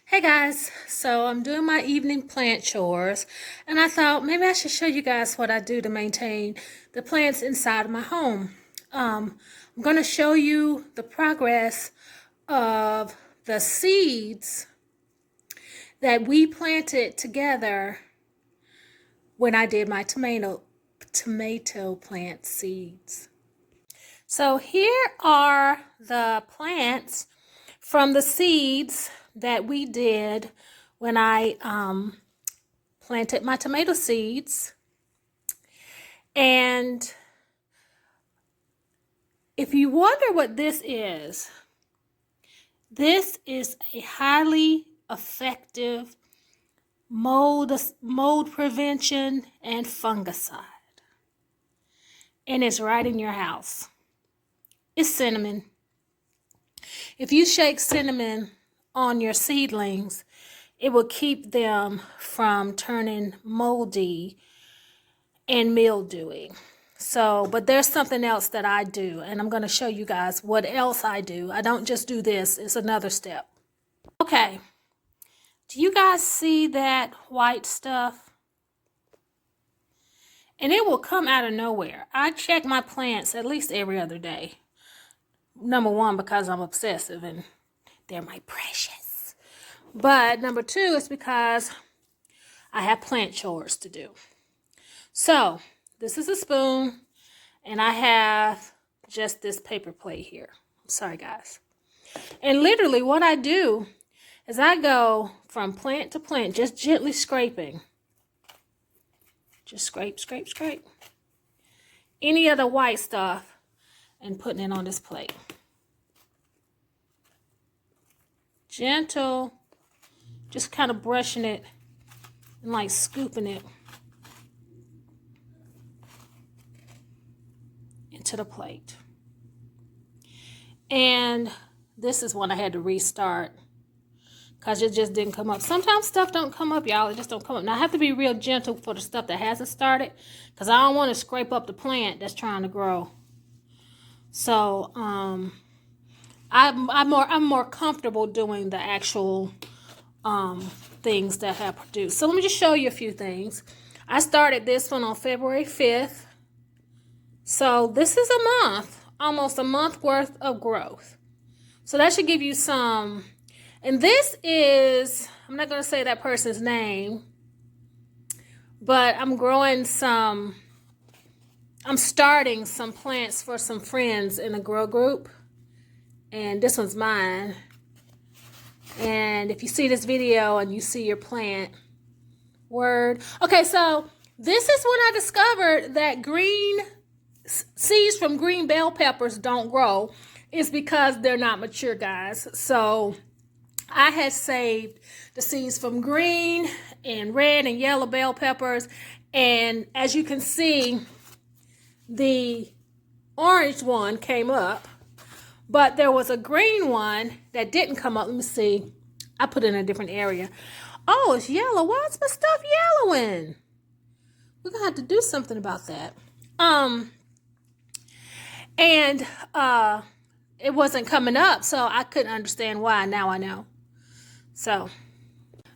Hey guys, so I'm doing my evening plant chores and I thought maybe I should show you guys what I do to maintain the plants inside of my home. I'm going to show you the progress of the seeds that we planted together when I did my tomato plant seeds. So here are the plants from the seeds that we did when I planted my tomato seeds. And if you wonder what this is a highly effective mold prevention and fungicide. And it's right in your house. It's cinnamon. If you shake cinnamon on your seedlings, it will keep them from turning moldy and mildewy. So, but there's something else that I do, and I'm going to show you guys what else I do. I don't just do this, it's another step. Okay, do you guys see that white stuff? And it will come out of nowhere. I check my plants at least every other day. Number one, because I'm obsessive and they're my precious. But number two is because I have plant chores to do. So this is a spoon and I have just this paper plate here. Sorry guys. And literally what I do is I go from plant to plant, just gently scraping. Just scrape, scrape, scrape. Any other white stuff and putting it on this plate. Gentle, just kind of brushing it and like scooping it into the plate. And this is one I had to restart because it just didn't come up. Sometimes stuff don't come up, y'all. It just don't come up. Now I have to be real gentle for the stuff that hasn't started because I don't want to scrape up the plant that's trying to grow. So I'm more comfortable doing the actual things that have produced. So let me just show you a few things. I started this one on February 5th. So this is a month, almost a month worth of growth. So that should give you some. And this is, I'm not going to say that person's name, but I'm starting some plants for some friends in a grow group. And this one's mine. And if you see this video and you see your plant, word. Okay, so this is when I discovered that seeds from green bell peppers don't grow. It's because they're not mature, guys. So I had saved the seeds from green and red and yellow bell peppers. And as you can see, the orange one came up. But there was a green one that didn't come up. Let me see. I put it in a different area. Oh, it's yellow. Why is my stuff yellowing? We're going to have to do something about that. It wasn't coming up, so I couldn't understand why. Now I know. So,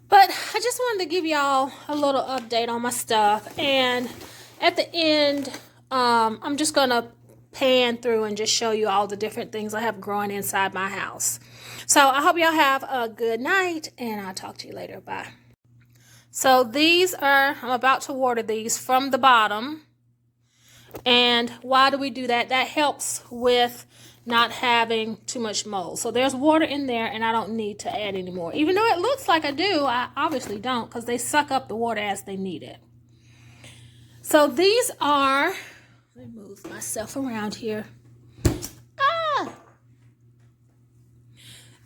but I just wanted to give y'all a little update on my stuff. And at the end, I'm just going to pan through and just show you all the different things I have growing inside my house. So I hope y'all have a good night and I'll talk to you later. Bye. So I'm about to water these from the bottom. And why do we do that? That helps with not having too much mold. So there's water in there and I don't need to add any more. Even though it looks like I do, I obviously don't because they suck up the water as they need it. So these are, let me move myself around here.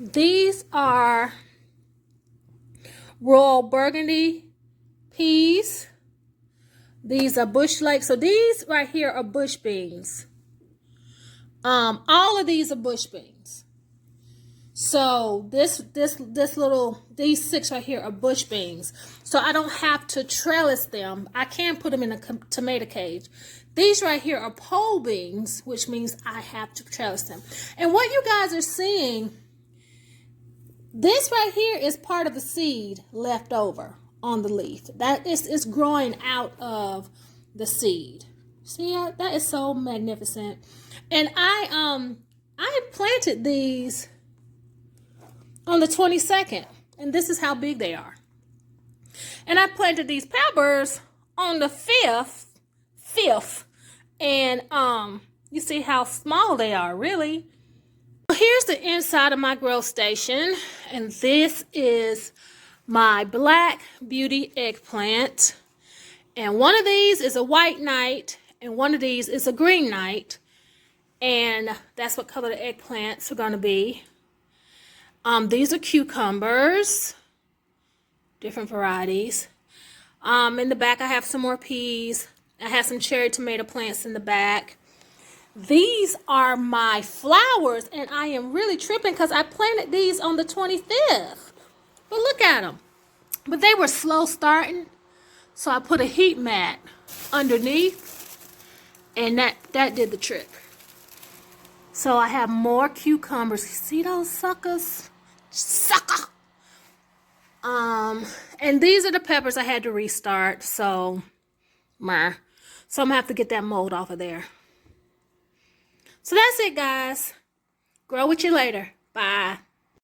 These are royal burgundy peas. These are bush lake. So these right here are bush beans. All of these are bush beans. So these 6 right here are bush beans. So I don't have to trellis them. I can put them in a tomato cage. These right here are pole beans, which means I have to trellis them. And what you guys are seeing This right here is part of the seed left over on the leaf. That is growing out of the seed. See how that is so magnificent. And I planted these on the 22nd, and this is how big they are. And I planted these peppers on the 5th, and you see how small they are, really. Here's the inside of my grow station, and this is my Black Beauty eggplant. And one of these is a white knight, and one of these is a green knight. And that's what color the eggplants are going to be. These are cucumbers, different varieties. In the back I have some more peas. I have some cherry tomato plants in the back. These are my flowers, and I am really tripping because I planted these on the 25th. But look at them. But they were slow starting, so I put a heat mat underneath, and that did the trick. So I have more cucumbers. See those suckers? Sucker! And these are the peppers I had to restart, so I'm gonna have to get that mold off of there. So that's it, guys. Grow with you later. Bye.